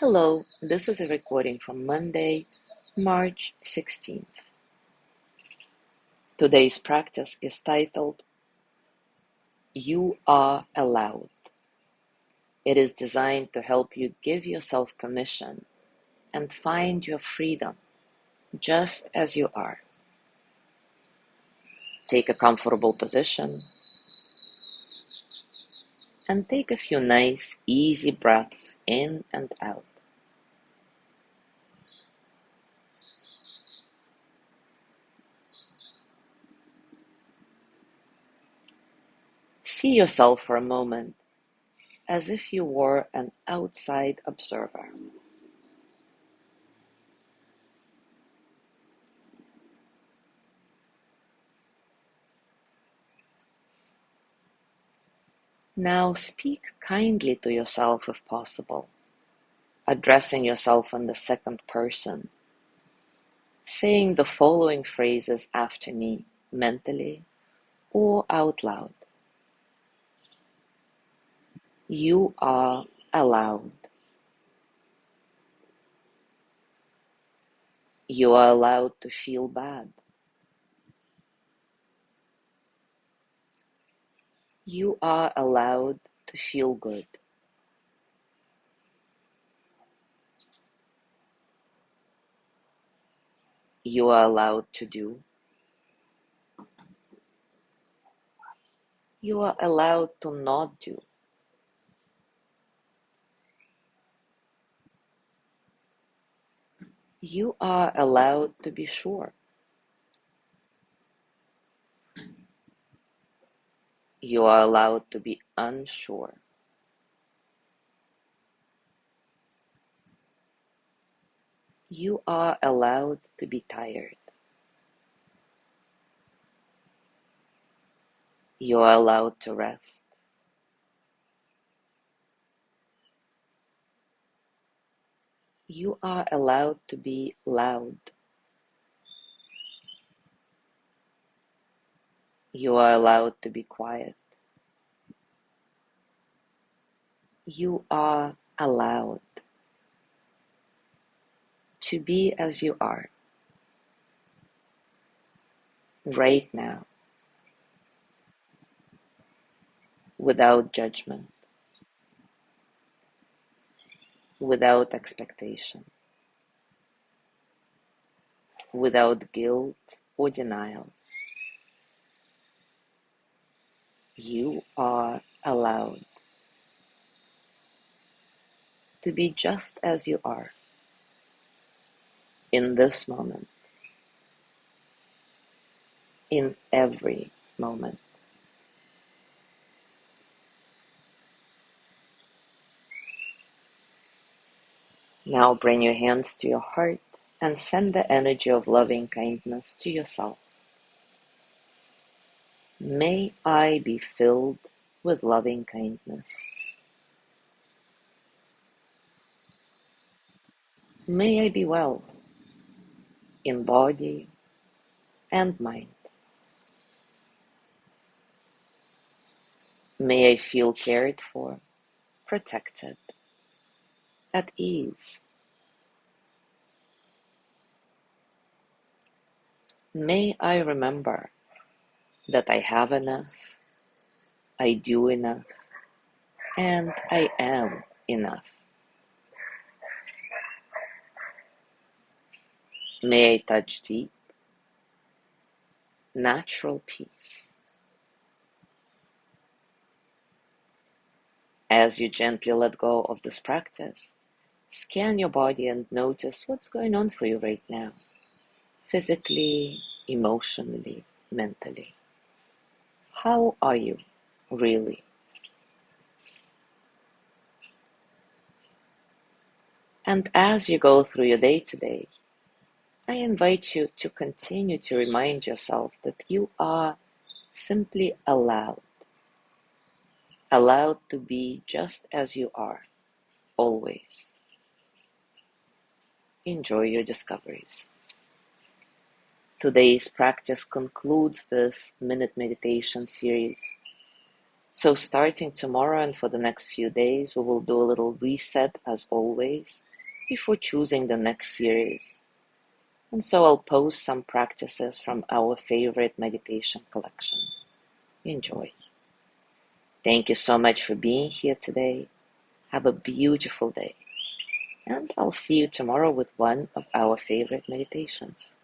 Hello, this is a recording from Monday, March 16th. Today's practice is titled, You Are Allowed. It is designed to help you give yourself permission and find your freedom just as you are. Take a comfortable position and take a few nice, easy breaths in and out. See yourself for a moment as if you were an outside observer. Now speak kindly to yourself if possible, addressing yourself in the second person, saying the following phrases after me, mentally or out loud. You are allowed. You are allowed to feel bad. You are allowed to feel good. You are allowed to do. You are allowed to not do. You are allowed to be sure. You are allowed to be unsure. You are allowed to be tired. You are allowed to rest. You are allowed to be loud. You are allowed to be quiet. You are allowed to be as you are right now, without judgment, without expectation, without guilt or denial. You are allowed to be just as you are in this moment, in every moment. Now bring your hands to your heart and send the energy of loving kindness to yourself. May I be filled with loving kindness. May I be well in body and mind. May I feel cared for, protected, at ease. May I remember that I have enough, I do enough, and I am enough. May I touch deep, natural peace. As you gently let go of this practice, scan your body and notice what's going on for you right now, physically, emotionally, mentally. How are you, really? And as you go through your day today, I invite you to continue to remind yourself that you are simply allowed to be just as you are, always. Enjoy your discoveries. Today's practice concludes this minute meditation series. So starting tomorrow and for the next few days, we will do a little reset as always before choosing the next series. And so I'll post some practices from our favorite meditation collection. Enjoy. Thank you so much for being here today. Have a beautiful day. And I'll see you tomorrow with one of our favorite meditations.